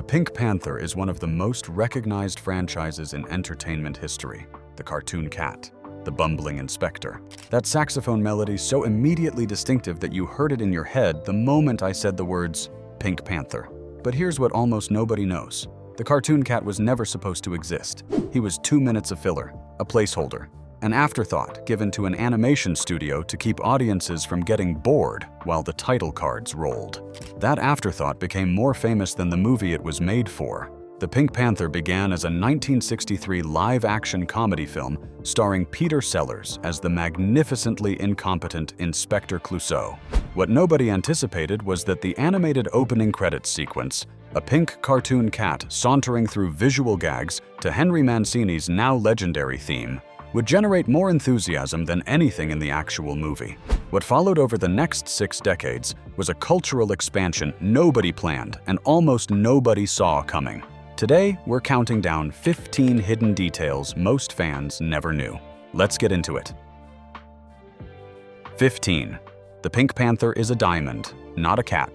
Pink Panther is one of the most recognized franchises in entertainment history. The cartoon cat, the bumbling inspector. That saxophone melody so immediately distinctive that you heard it in your head the moment I said the words Pink Panther. But here's what almost nobody knows. The cartoon cat was never supposed to exist. He was 2 minutes of filler, a placeholder, an afterthought given to an animation studio to keep audiences from getting bored while the title cards rolled. That afterthought became more famous than the movie it was made for. The Pink Panther began as a 1963 live-action comedy film starring Peter Sellers as the magnificently incompetent Inspector Clouseau. What nobody anticipated was that the animated opening credits sequence, a pink cartoon cat sauntering through visual gags to Henry Mancini's now legendary theme, would generate more enthusiasm than anything in the actual movie. What followed over the next 6 decades was a cultural expansion nobody planned and almost nobody saw coming. Today, we're counting down 15 hidden details most fans never knew. Let's get into it. 15. The Pink Panther is a diamond, not a cat.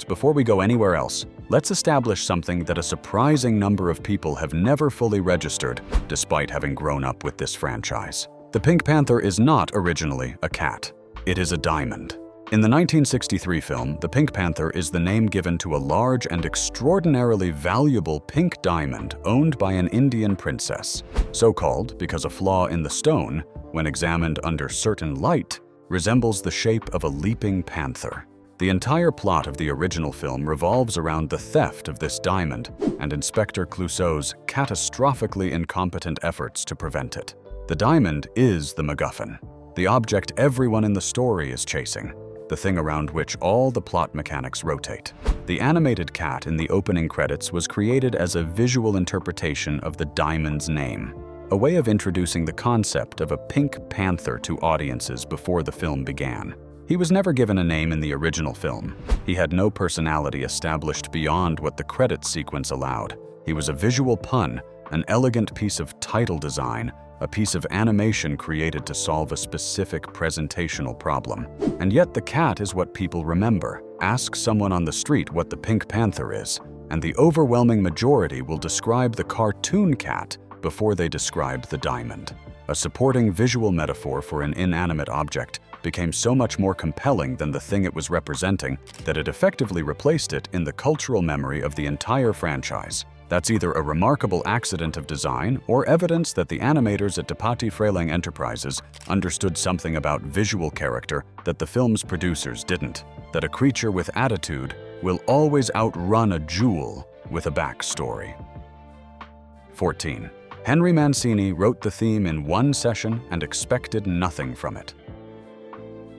Before we go anywhere else, let's establish something that a surprising number of people have never fully registered, despite having grown up with this franchise. The Pink Panther is not originally a cat. It is a diamond. In the 1963 film, the Pink Panther is the name given to a large and extraordinarily valuable pink diamond owned by an Indian princess. So called because a flaw in the stone, when examined under certain light, resembles the shape of a leaping panther. The entire plot of the original film revolves around the theft of this diamond and Inspector Clouseau's catastrophically incompetent efforts to prevent it. The diamond is the MacGuffin, the object everyone in the story is chasing, the thing around which all the plot mechanics rotate. The animated cat in the opening credits was created as a visual interpretation of the diamond's name, a way of introducing the concept of a Pink Panther to audiences before the film began. He was never given a name in the original film. He had no personality established beyond what the credits sequence allowed. He was a visual pun, an elegant piece of title design, a piece of animation created to solve a specific presentational problem. And yet the cat is what people remember. Ask someone on the street what the Pink Panther is, and the overwhelming majority will describe the cartoon cat before they describe the diamond. A supporting visual metaphor for an inanimate object became so much more compelling than the thing it was representing that it effectively replaced it in the cultural memory of the entire franchise. That's either a remarkable accident of design or evidence that the animators at Depati Freleng Enterprises understood something about visual character that the film's producers didn't, that a creature with attitude will always outrun a jewel with a backstory. 14. Henry Mancini wrote the theme in one session and expected nothing from it.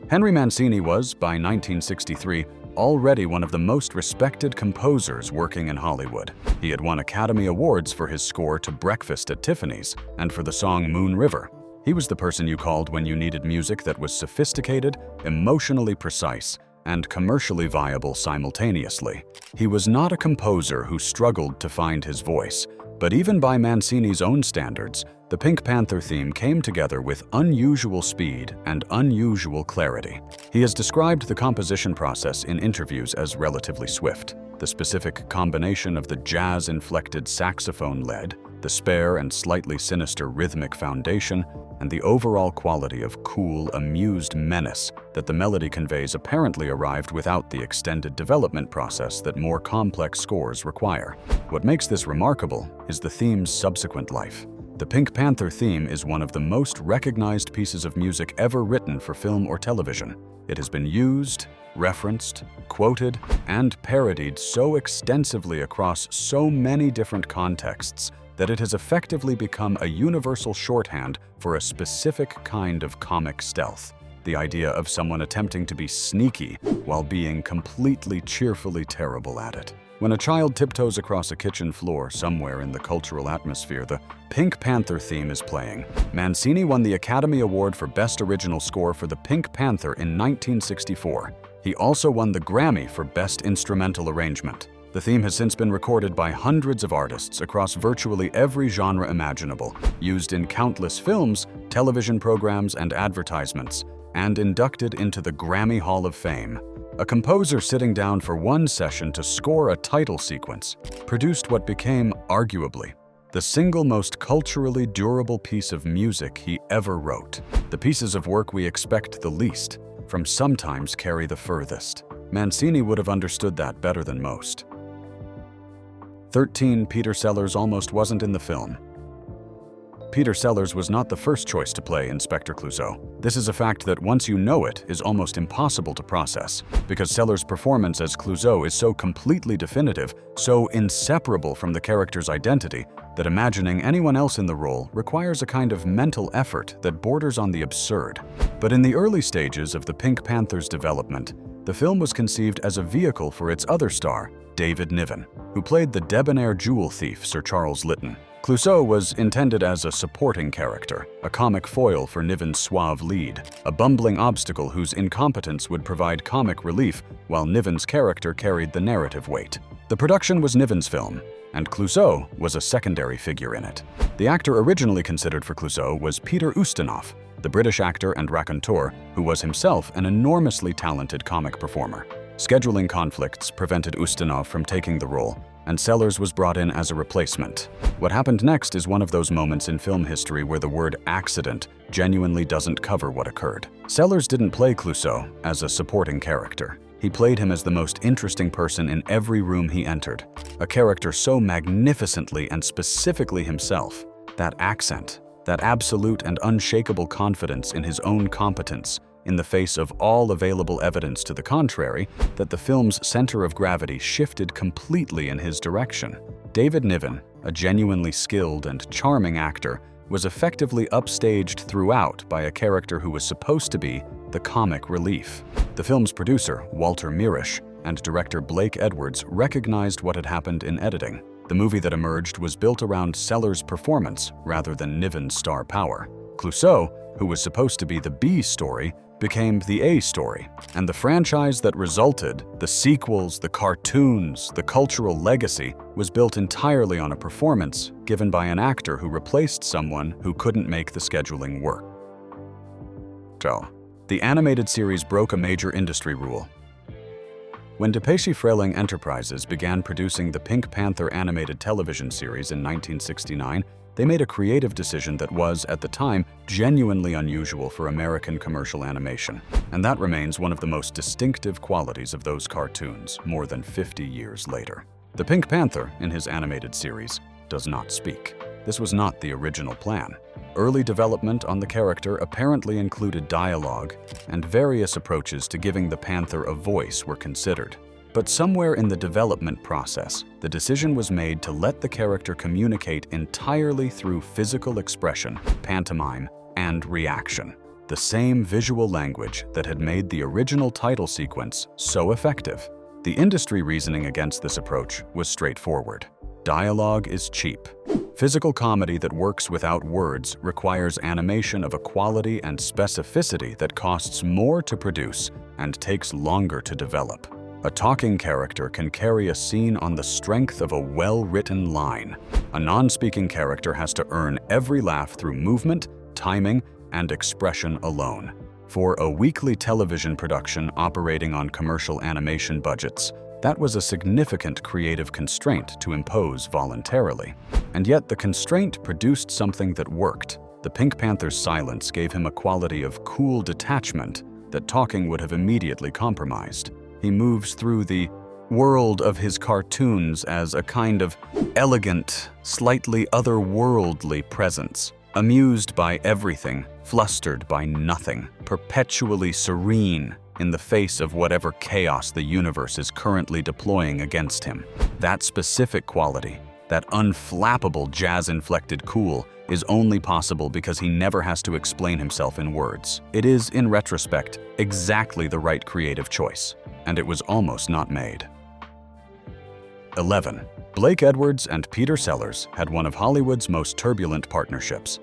Henry Mancini was, by 1963, already one of the most respected composers working in Hollywood. He had won Academy Awards for his score to Breakfast at Tiffany's and for the song Moon River. He was the person you called when you needed music that was sophisticated, emotionally precise, and commercially viable simultaneously. He was not a composer who struggled to find his voice, but even by Mancini's own standards, the Pink Panther theme came together with unusual speed and unusual clarity. He has described the composition process in interviews as relatively swift. The specific combination of the jazz-inflected saxophone lead, the spare and slightly sinister rhythmic foundation, and the overall quality of cool, amused menace that the melody conveys apparently arrived without the extended development process that more complex scores require. What makes this remarkable is the theme's subsequent life. The Pink Panther theme is one of the most recognized pieces of music ever written for film or television. It has been used, referenced, quoted, and parodied so extensively across so many different contexts that it has effectively become a universal shorthand for a specific kind of comic stealth. The idea of someone attempting to be sneaky while being completely cheerfully terrible at it. When a child tiptoes across a kitchen floor somewhere in the cultural atmosphere, the Pink Panther theme is playing. Mancini won the Academy Award for Best Original Score for the Pink Panther in 1964. He also won the Grammy for Best Instrumental Arrangement. The theme has since been recorded by hundreds of artists across virtually every genre imaginable, used in countless films, television programs, and advertisements, and inducted into the Grammy Hall of Fame. A composer sitting down for one session to score a title sequence produced what became, arguably, the single most culturally durable piece of music he ever wrote. The pieces of work we expect the least from sometimes carry the furthest. Mancini would have understood that better than most. 13. Peter Sellers almost wasn't in the film. Peter Sellers was not the first choice to play Inspector Clouseau. This is a fact that once you know it is almost impossible to process, because Sellers' performance as Clouseau is so completely definitive, so inseparable from the character's identity, that imagining anyone else in the role requires a kind of mental effort that borders on the absurd. But in the early stages of the Pink Panther's development, the film was conceived as a vehicle for its other star, David Niven, who played the debonair jewel thief Sir Charles Lytton. Clouseau was intended as a supporting character, a comic foil for Niven's suave lead, a bumbling obstacle whose incompetence would provide comic relief while Niven's character carried the narrative weight. The production was Niven's film, and Clouseau was a secondary figure in it. The actor originally considered for Clouseau was Peter Ustinov, the British actor and raconteur who was himself an enormously talented comic performer. Scheduling conflicts prevented Ustinov from taking the role, and Sellers was brought in as a replacement. What happened next is one of those moments in film history where the word accident genuinely doesn't cover what occurred. Sellers didn't play Clouseau as a supporting character. He played him as the most interesting person in every room he entered, a character so magnificently and specifically himself. That accent, that absolute and unshakable confidence in his own competence, in the face of all available evidence to the contrary, that the film's center of gravity shifted completely in his direction. David Niven, a genuinely skilled and charming actor, was effectively upstaged throughout by a character who was supposed to be the comic relief. The film's producer, Walter Mirisch, and director Blake Edwards recognized what had happened in editing. The movie that emerged was built around Sellers' performance rather than Niven's star power. Clouseau, who was supposed to be the B story, became the A story, and the franchise that resulted, the sequels, the cartoons, the cultural legacy, was built entirely on a performance given by an actor who replaced someone who couldn't make the scheduling work. So, the animated series broke a major industry rule. When DePatie-Freleng Enterprises began producing the Pink Panther animated television series in 1969, they made a creative decision that was, at the time, genuinely unusual for American commercial animation. And that remains one of the most distinctive qualities of those cartoons more than 50 years later. The Pink Panther, in his animated series, does not speak. This was not the original plan. Early development on the character apparently included dialogue, and various approaches to giving the panther a voice were considered. But somewhere in the development process, the decision was made to let the character communicate entirely through physical expression, pantomime, and reaction. The same visual language that had made the original title sequence so effective. The industry reasoning against this approach was straightforward. Dialogue is cheap. Physical comedy that works without words requires animation of a quality and specificity that costs more to produce and takes longer to develop. A talking character can carry a scene on the strength of a well-written line. A non-speaking character has to earn every laugh through movement, timing, and expression alone. For a weekly television production operating on commercial animation budgets, that was a significant creative constraint to impose voluntarily. And yet the constraint produced something that worked. The Pink Panther's silence gave him a quality of cool detachment that talking would have immediately compromised. He moves through the world of his cartoons as a kind of elegant, slightly otherworldly presence, amused by everything, flustered by nothing, perpetually serene in the face of whatever chaos the universe is currently deploying against him. That specific quality, that unflappable jazz-inflected cool, is only possible because he never has to explain himself in words. It is, in retrospect, exactly the right creative choice, and it was almost not made. 11. Blake Edwards and Peter Sellers had one of Hollywood's most turbulent partnerships.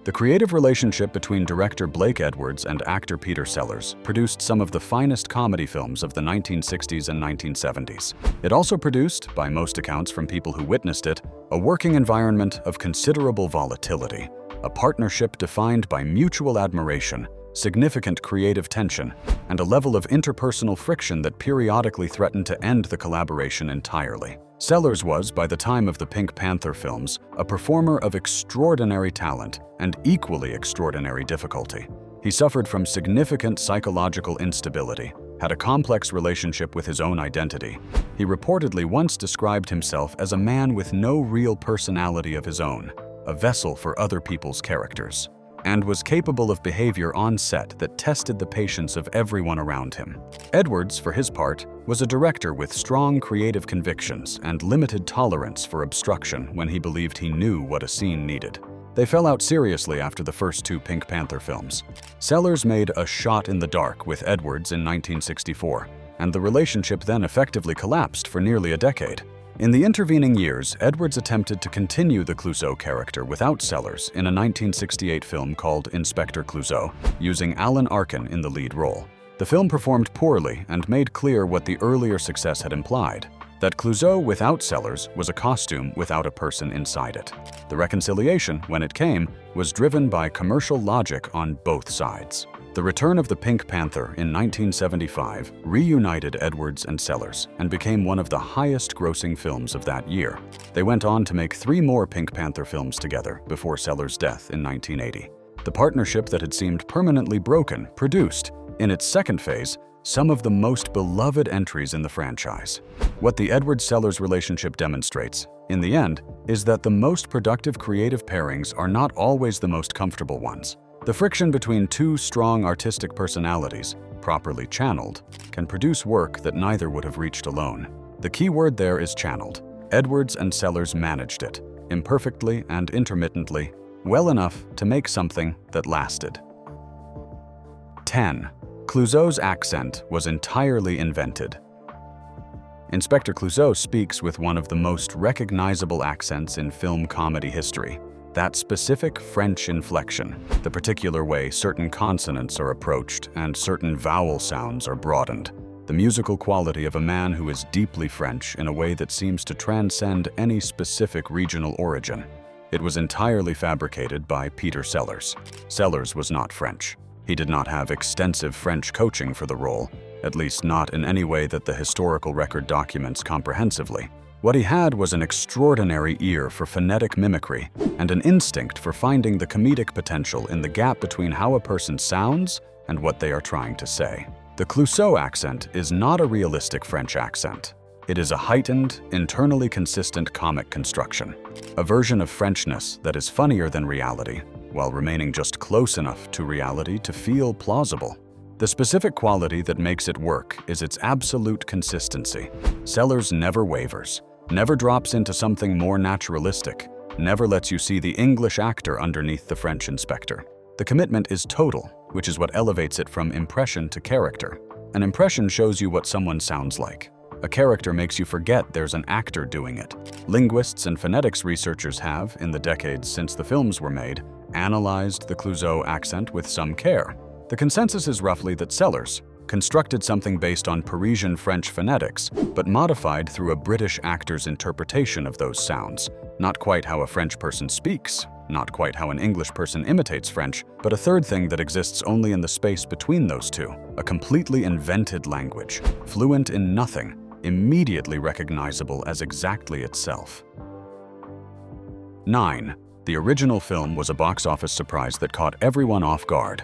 The creative relationship between director Blake Edwards and actor Peter Sellers produced some of the finest comedy films of the 1960s and 1970s. It also produced, by most accounts from people who witnessed it, a working environment of considerable volatility, a partnership defined by mutual admiration, significant creative tension, and a level of interpersonal friction that periodically threatened to end the collaboration entirely. Sellers was, by the time of the Pink Panther films, a performer of extraordinary talent and equally extraordinary difficulty. He suffered from significant psychological instability, had a complex relationship with his own identity. He reportedly once described himself as a man with no real personality of his own, a vessel for other people's characters, and was capable of behavior on set that tested the patience of everyone around him. Edwards, for his part, was a director with strong creative convictions and limited tolerance for obstruction when he believed he knew what a scene needed. They fell out seriously after the first two Pink Panther films. Sellers made A Shot in the Dark with Edwards in 1964, and the relationship then effectively collapsed for nearly a decade. In the intervening years, Edwards attempted to continue the Clouseau character without Sellers in a 1968 film called Inspector Clouseau, using Alan Arkin in the lead role. The film performed poorly and made clear what the earlier success had implied, that Clouseau without Sellers was a costume without a person inside it. The reconciliation, when it came, was driven by commercial logic on both sides. The return of the Pink Panther in 1975 reunited Edwards and Sellers and became one of the highest-grossing films of that year. They went on to make 3 more Pink Panther films together before Sellers' death in 1980. The partnership that had seemed permanently broken produced, in its second phase, some of the most beloved entries in the franchise. What the Edwards-Sellers relationship demonstrates, in the end, is that the most productive creative pairings are not always the most comfortable ones. The friction between two strong artistic personalities, properly channeled, can produce work that neither would have reached alone. The key word there is channeled. Edwards and Sellers managed it, imperfectly and intermittently, well enough to make something that lasted. 10. Clouseau's accent was entirely invented. Inspector Clouseau speaks with one of the most recognizable accents in film comedy history. That specific French inflection, the particular way certain consonants are approached and certain vowel sounds are broadened, the musical quality of a man who is deeply French in a way that seems to transcend any specific regional origin. It was entirely fabricated by Peter Sellers. Sellers was not French. He did not have extensive French coaching for the role, at least not in any way that the historical record documents comprehensively. What he had was an extraordinary ear for phonetic mimicry and an instinct for finding the comedic potential in the gap between how a person sounds and what they are trying to say. The Clouseau accent is not a realistic French accent. It is a heightened, internally consistent comic construction, a version of Frenchness that is funnier than reality, while remaining just close enough to reality to feel plausible. The specific quality that makes it work is its absolute consistency. Sellers never wavers, never drops into something more naturalistic, never lets you see the English actor underneath the French inspector. The commitment is total, which is what elevates it from impression to character. An impression shows you what someone sounds like. A character makes you forget there's an actor doing it. Linguists and phonetics researchers have, in the decades since the films were made, analyzed the Clouseau accent with some care. The consensus is roughly that Sellers constructed something based on Parisian French phonetics, but modified through a British actor's interpretation of those sounds. Not quite how a French person speaks, not quite how an English person imitates French, but a third thing that exists only in the space between those two, a completely invented language, fluent in nothing, immediately recognizable as exactly itself. 9. The original film was a box office surprise that caught everyone off guard.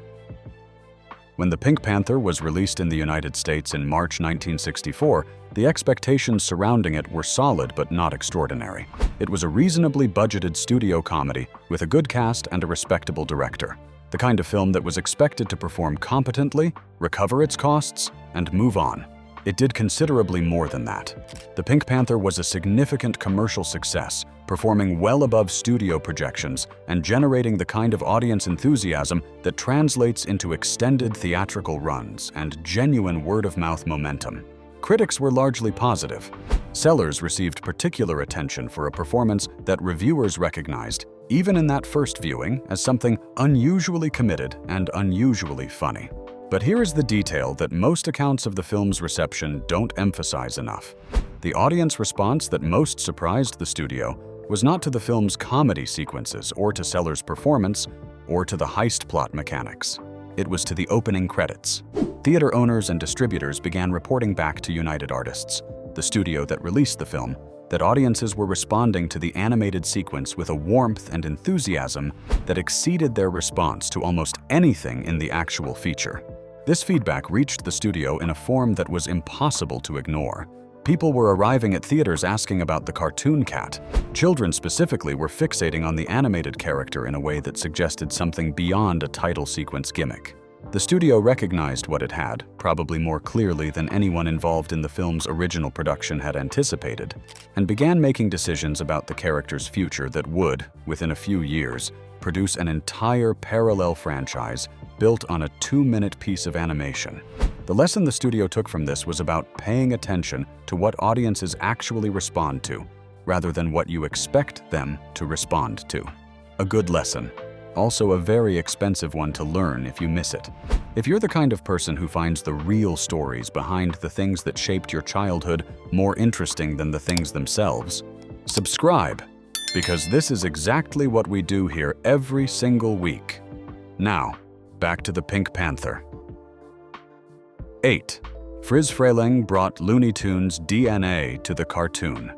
When The Pink Panther was released in the United States in March 1964, the expectations surrounding it were solid but not extraordinary. It was a reasonably budgeted studio comedy with a good cast and a respectable director. The kind of film that was expected to perform competently, recover its costs, and move on. It did considerably more than that. The Pink Panther was a significant commercial success, performing well above studio projections and generating the kind of audience enthusiasm that translates into extended theatrical runs and genuine word-of-mouth momentum. Critics were largely positive. Sellers received particular attention for a performance that reviewers recognized, even in that first viewing, as something unusually committed and unusually funny. But here is the detail that most accounts of the film's reception don't emphasize enough. The audience response that most surprised the studio was not to the film's comedy sequences or to Sellers' performance or to the heist plot mechanics. it was to the opening credits. Theater owners and distributors began reporting back to United Artists, the studio that released the film, that audiences were responding to the animated sequence with a warmth and enthusiasm that exceeded their response to almost anything in the actual feature. This feedback reached the studio in a form that was impossible to ignore. People were arriving at theaters asking about the cartoon cat. Children specifically were fixating on the animated character in a way that suggested something beyond a title sequence gimmick. The studio recognized what it had, probably more clearly than anyone involved in the film's original production had anticipated, and began making decisions about the character's future that would, within a few years, produce an entire parallel franchise built on a 2-minute piece of animation. The lesson the studio took from this was about paying attention to what audiences actually respond to, rather than what you expect them to respond to. A good lesson. Also a very expensive one to learn if you miss it. If you're the kind of person who finds the real stories behind the things that shaped your childhood more interesting than the things themselves, subscribe, because this is exactly what we do here every single week. Now, back to the Pink Panther. 8. Friz Freleng brought Looney Tunes DNA to the cartoon.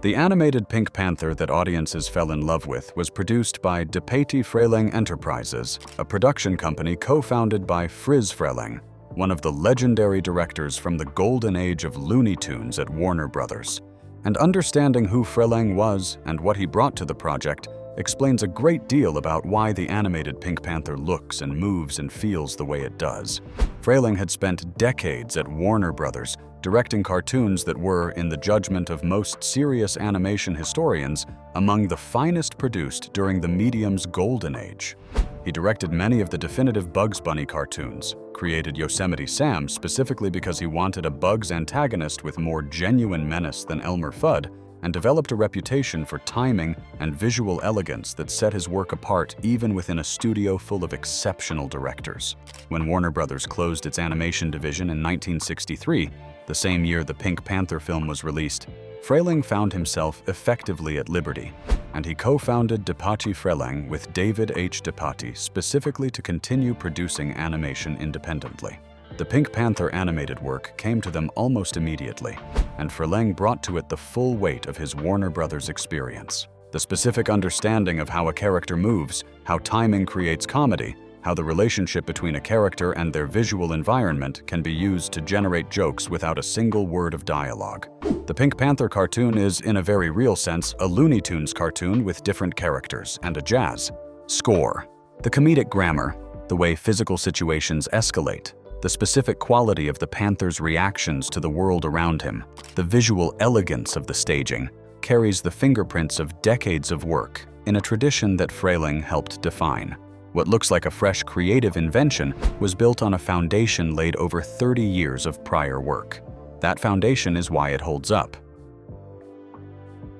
The animated Pink Panther that audiences fell in love with was produced by De Patey Freleng Enterprises, a production company co-founded by Friz Freleng, one of the legendary directors from the golden age of Looney Tunes at Warner Brothers. And understanding who Freleng was and what he brought to the project explains a great deal about why the animated Pink Panther looks and moves and feels the way it does. Freleng had spent decades at Warner Brothers directing cartoons that were, in the judgment of most serious animation historians, among the finest produced during the medium's golden age. He directed many of the definitive Bugs Bunny cartoons, created Yosemite Sam specifically because he wanted a Bugs antagonist with more genuine menace than Elmer Fudd, and developed a reputation for timing and visual elegance that set his work apart even within a studio full of exceptional directors. When Warner Brothers closed its animation division in 1963, the same year the Pink Panther film was released, Freleng found himself effectively at liberty, and he co-founded De Patey Freleng with David H. De Patey specifically to continue producing animation independently. The Pink Panther animated work came to them almost immediately, and Freleng brought to it the full weight of his Warner Brothers experience. The specific understanding of how a character moves, how timing creates comedy, how the relationship between a character and their visual environment can be used to generate jokes without a single word of dialogue. The Pink Panther cartoon is, in a very real sense, a Looney Tunes cartoon with different characters and a jazz. Score. The comedic grammar, the way physical situations escalate, the specific quality of the Panther's reactions to the world around him, the visual elegance of the staging, carries the fingerprints of decades of work in a tradition that Freleng helped define. What looks like a fresh creative invention was built on a foundation laid over 30 years of prior work. That foundation is why it holds up.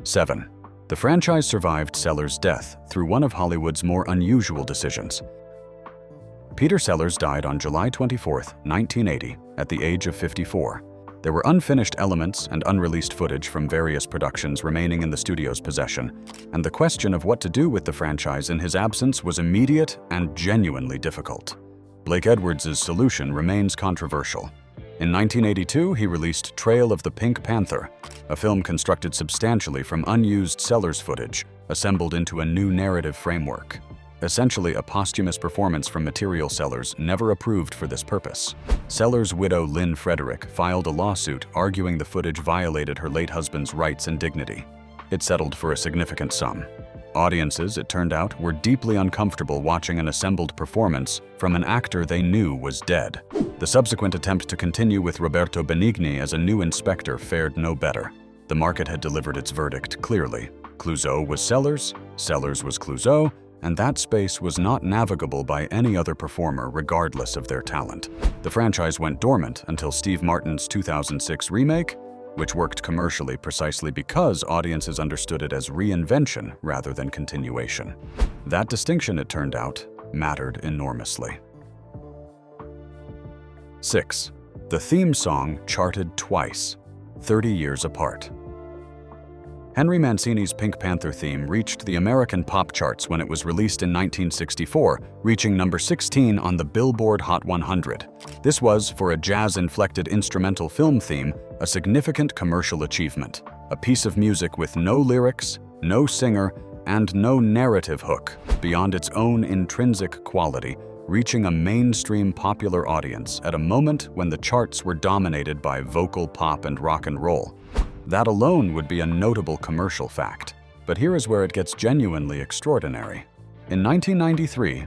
7. The franchise survived Sellers' death through one of Hollywood's more unusual decisions. Peter Sellers died on July 24, 1980, at the age of 54. There were unfinished elements and unreleased footage from various productions remaining in the studio's possession, and the question of what to do with the franchise in his absence was immediate and genuinely difficult. Blake Edwards' solution remains controversial. In 1982, he released Trail of the Pink Panther, a film constructed substantially from unused Sellers footage, assembled into a new narrative framework. Essentially a posthumous performance from material Sellers never approved for this purpose. Sellers' widow Lynn Frederick filed a lawsuit arguing the footage violated her late husband's rights and dignity. It settled for a significant sum. Audiences, it turned out, were deeply uncomfortable watching an assembled performance from an actor they knew was dead. The subsequent attempt to continue with Roberto Benigni as a new inspector fared no better. The market had delivered its verdict clearly. Clouseau was Sellers, Sellers was Clouseau, and that space was not navigable by any other performer regardless of their talent. The franchise went dormant until Steve Martin's 2006 remake, which worked commercially precisely because audiences understood it as reinvention rather than continuation. That distinction, it turned out, mattered enormously. 6. The theme song charted twice, 30 years apart. Henry Mancini's Pink Panther theme reached the American pop charts when it was released in 1964, reaching number 16 on the Billboard Hot 100. This was, for a jazz-inflected instrumental film theme, a significant commercial achievement. A piece of music with no lyrics, no singer, and no narrative hook, beyond its own intrinsic quality, reaching a mainstream popular audience at a moment when the charts were dominated by vocal pop and rock and roll. That alone would be a notable commercial fact. But here is where it gets genuinely extraordinary. In 1993,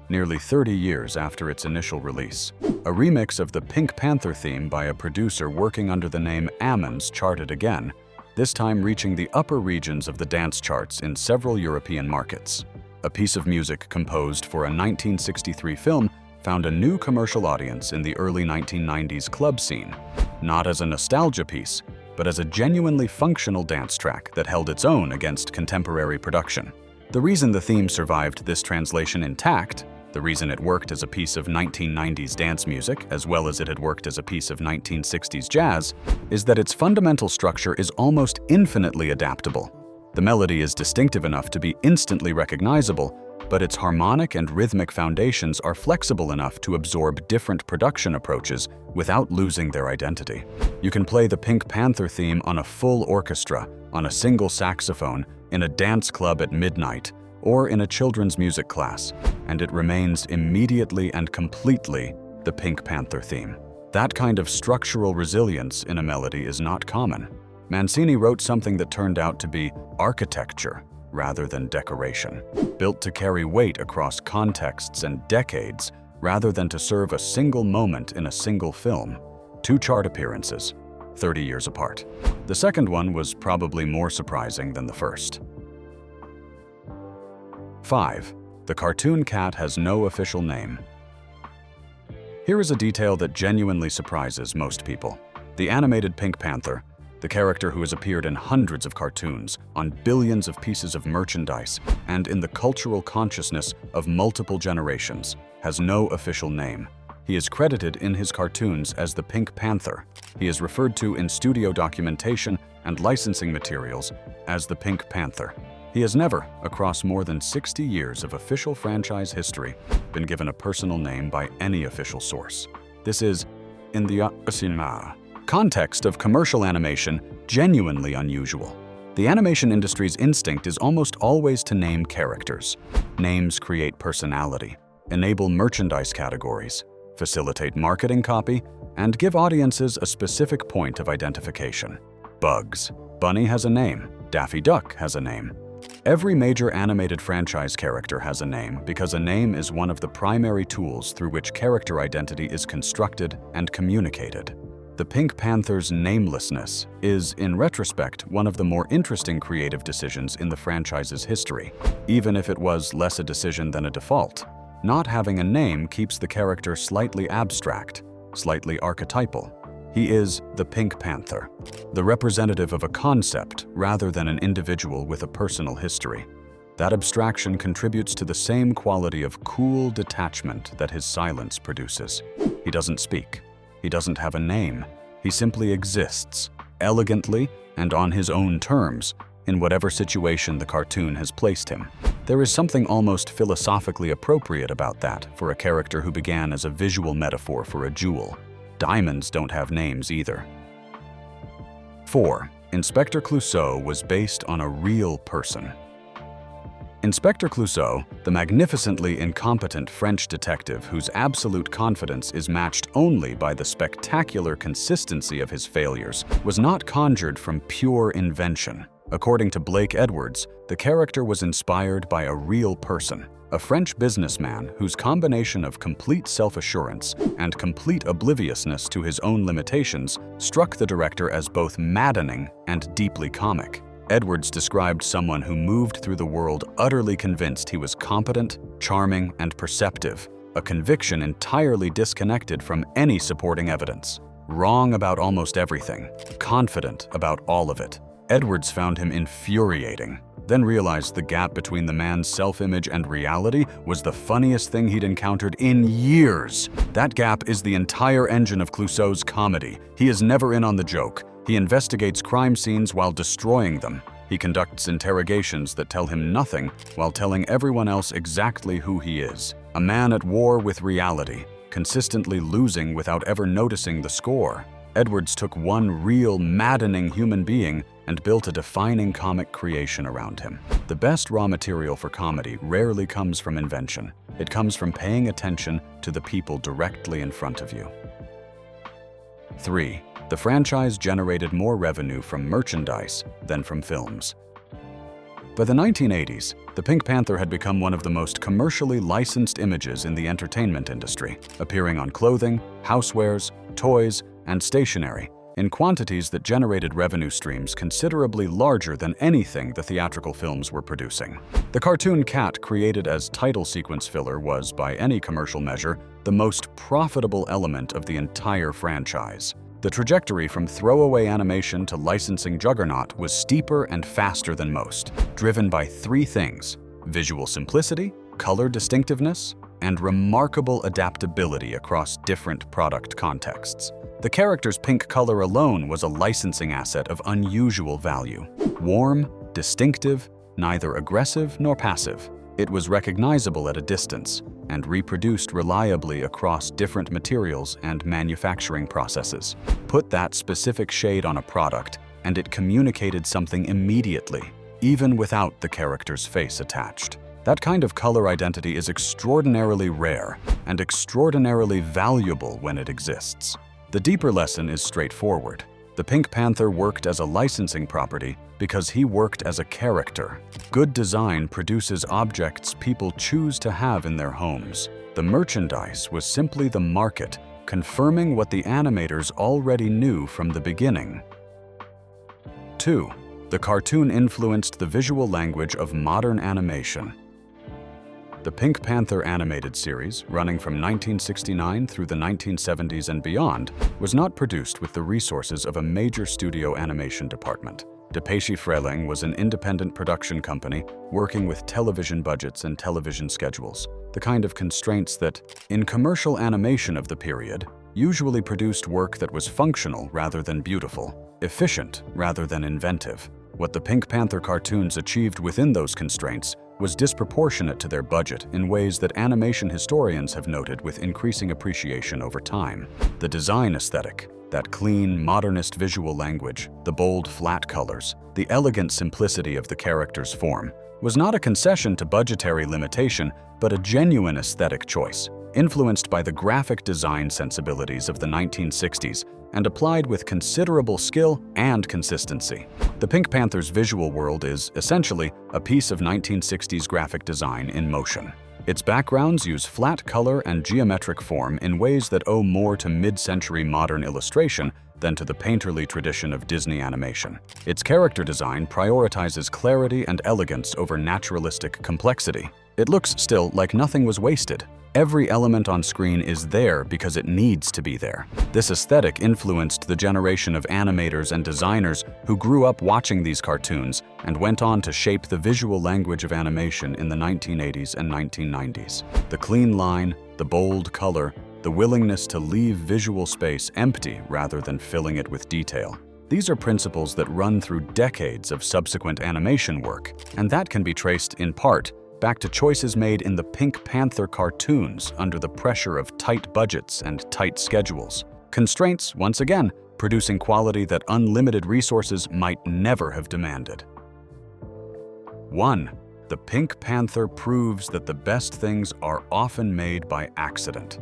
nearly 30 years after its initial release, a remix of the Pink Panther theme by a producer working under the name Ammons charted again, this time reaching the upper regions of the dance charts in several European markets. A piece of music composed for a 1963 film found a new commercial audience in the early 1990s club scene, not as a nostalgia piece, but as a genuinely functional dance track that held its own against contemporary production. The reason the theme survived this translation intact, the reason it worked as a piece of 1990s dance music as well as it had worked as a piece of 1960s jazz, is that its fundamental structure is almost infinitely adaptable. The melody is distinctive enough to be instantly recognizable, but its harmonic and rhythmic foundations are flexible enough to absorb different production approaches without losing their identity. You can play the Pink Panther theme on a full orchestra, on a single saxophone, in a dance club at midnight, or in a children's music class, and it remains immediately and completely the Pink Panther theme. That kind of structural resilience in a melody is not common. Mancini wrote something that turned out to be architecture rather than decoration, built to carry weight across contexts and decades rather than to serve a single moment in a single film. 2 chart appearances, 30 years apart. The second one was probably more surprising than the first. 5. The cartoon cat has no official name. Here is a detail that genuinely surprises most people. The animated Pink Panther, the character who has appeared in hundreds of cartoons, on billions of pieces of merchandise, and in the cultural consciousness of multiple generations, has no official name. He is credited in his cartoons as the Pink Panther. He is referred to in studio documentation and licensing materials as the Pink Panther. He has never, across more than 60 years of official franchise history, been given a personal name by any official source. This is, in the context of commercial animation, genuinely unusual. The animation industry's instinct is almost always to name characters. Names create personality, enable merchandise categories, facilitate marketing copy, and give audiences a specific point of identification. Bugs Bunny has a name. Daffy Duck has a name. Every major animated franchise character has a name because a name is one of the primary tools through which character identity is constructed and communicated. The Pink Panther's namelessness is, in retrospect, one of the more interesting creative decisions in the franchise's history, even if it was less a decision than a default. Not having a name keeps the character slightly abstract, slightly archetypal. He is the Pink Panther, the representative of a concept rather than an individual with a personal history. That abstraction contributes to the same quality of cool detachment that his silence produces. He doesn't speak. He doesn't have a name. He simply exists, elegantly and on his own terms, in whatever situation the cartoon has placed him. There is something almost philosophically appropriate about that for a character who began as a visual metaphor for a jewel. Diamonds don't have names either. 4. Inspector Clouseau was based on a real person. Inspector Clouseau, the magnificently incompetent French detective whose absolute confidence is matched only by the spectacular consistency of his failures, was not conjured from pure invention. According to Blake Edwards, the character was inspired by a real person, a French businessman whose combination of complete self-assurance and complete obliviousness to his own limitations struck the director as both maddening and deeply comic. Edwards described someone who moved through the world utterly convinced he was competent, charming, and perceptive, a conviction entirely disconnected from any supporting evidence. Wrong about almost everything, confident about all of it. Edwards found him infuriating, then realized the gap between the man's self-image and reality was the funniest thing he'd encountered in years. That gap is the entire engine of Clouseau's comedy. He is never in on the joke. He investigates crime scenes while destroying them. He conducts interrogations that tell him nothing while telling everyone else exactly who he is. A man at war with reality, consistently losing without ever noticing the score. Edwards took one real, maddening human being and built a defining comic creation around him. The best raw material for comedy rarely comes from invention. It comes from paying attention to the people directly in front of you. 3. The franchise generated more revenue from merchandise than from films. By the 1980s, the Pink Panther had become one of the most commercially licensed images in the entertainment industry, appearing on clothing, housewares, toys, and stationery, in quantities that generated revenue streams considerably larger than anything the theatrical films were producing. The cartoon cat created as title sequence filler was, by any commercial measure, the most profitable element of the entire franchise. The trajectory from throwaway animation to licensing juggernaut was steeper and faster than most, driven by 3 things: visual simplicity, color distinctiveness, and remarkable adaptability across different product contexts. The character's pink color alone was a licensing asset of unusual value. Warm, distinctive, neither aggressive nor passive. It was recognizable at a distance and reproduced reliably across different materials and manufacturing processes. Put that specific shade on a product, and it communicated something immediately, even without the character's face attached. That kind of color identity is extraordinarily rare and extraordinarily valuable when it exists. The deeper lesson is straightforward. The Pink Panther worked as a licensing property because he worked as a character. Good design produces objects people choose to have in their homes. The merchandise was simply the market, confirming what the animators already knew from the beginning. 2. The cartoon influenced the visual language of modern animation. The Pink Panther animated series, running from 1969 through the 1970s and beyond, was not produced with the resources of a major studio animation department. DePatie Freleng was an independent production company working with television budgets and television schedules, the kind of constraints that, in commercial animation of the period, usually produced work that was functional rather than beautiful, efficient rather than inventive. What the Pink Panther cartoons achieved within those constraints was disproportionate to their budget in ways that animation historians have noted with increasing appreciation over time. The design aesthetic, that clean, modernist visual language, the bold, flat colors, the elegant simplicity of the character's form, was not a concession to budgetary limitation, but a genuine aesthetic choice, influenced by the graphic design sensibilities of the 1960s and applied with considerable skill and consistency. The Pink Panther's visual world is, essentially, a piece of 1960s graphic design in motion. Its backgrounds use flat color and geometric form in ways that owe more to mid-century modern illustration than to the painterly tradition of Disney animation. Its character design prioritizes clarity and elegance over naturalistic complexity. It looks still like nothing was wasted. Every element on screen is there because it needs to be there. This aesthetic influenced the generation of animators and designers who grew up watching these cartoons and went on to shape the visual language of animation in the 1980s and 1990s. The clean line, the bold color, the willingness to leave visual space empty rather than filling it with detail. These are principles that run through decades of subsequent animation work, and that can be traced, in part, back to choices made in the Pink Panther cartoons under the pressure of tight budgets and tight schedules. Constraints, once again, producing quality that unlimited resources might never have demanded. 1. The Pink Panther proves that the best things are often made by accident.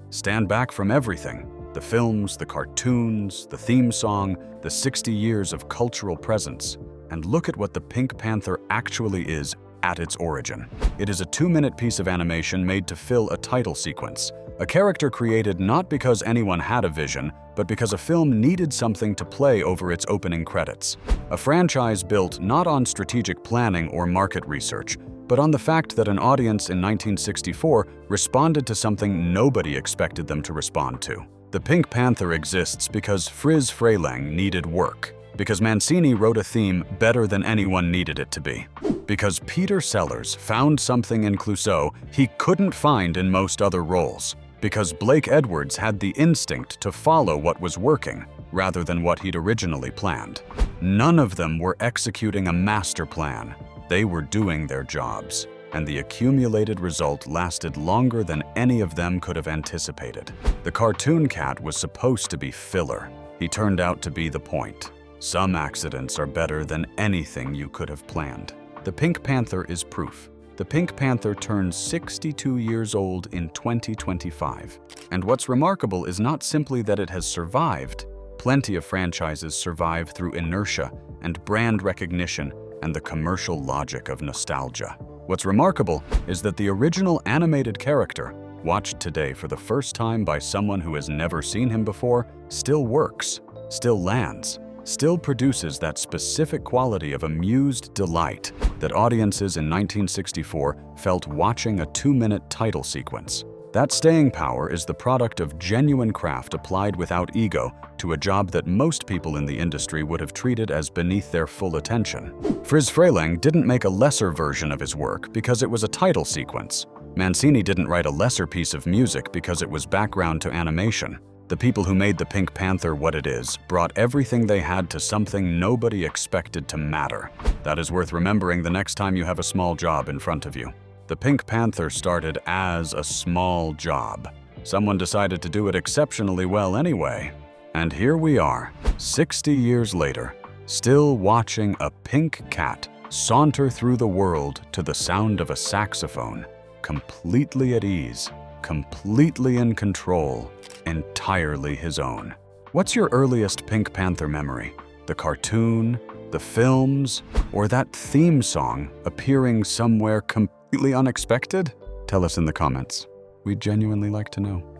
Stand back from everything: the films, the cartoons, the theme song, the 60 years of cultural presence, and look at what the Pink Panther actually is at its origin. It is a 2-minute piece of animation made to fill a title sequence, a character created not because anyone had a vision, but because a film needed something to play over its opening credits. A franchise built not on strategic planning or market research, but on the fact that an audience in 1964 responded to something nobody expected them to respond to. The Pink Panther exists because Friz Freleng needed work, because Mancini wrote a theme better than anyone needed it to be, because Peter Sellers found something in Clouseau he couldn't find in most other roles, because Blake Edwards had the instinct to follow what was working, rather than what he'd originally planned. None of them were executing a master plan. They were doing their jobs, and the accumulated result lasted longer than any of them could have anticipated. The cartoon cat was supposed to be filler. He turned out to be the point. Some accidents are better than anything you could have planned. The Pink Panther is proof. The Pink Panther turns 62 years old in 2025. And what's remarkable is not simply that it has survived. Plenty of franchises survive through inertia and brand recognition and the commercial logic of nostalgia. What's remarkable is that the original animated character, watched today for the first time by someone who has never seen him before, still works, still lands, still produces that specific quality of amused delight that audiences in 1964 felt watching a 2-minute title sequence. That staying power is the product of genuine craft applied without ego to a job that most people in the industry would have treated as beneath their full attention. Friz Freleng didn't make a lesser version of his work because it was a title sequence. Mancini didn't write a lesser piece of music because it was background to animation. The people who made the Pink Panther what it is brought everything they had to something nobody expected to matter. That is worth remembering the next time you have a small job in front of you. The Pink Panther started as a small job. Someone decided to do it exceptionally well anyway. And here we are, 60 years later, still watching a pink cat saunter through the world to the sound of a saxophone, completely at ease, completely in control, entirely his own. What's your earliest Pink Panther memory? The cartoon, the films, or that theme song appearing somewhere completely unexpected? Tell us in the comments. We'd genuinely like to know.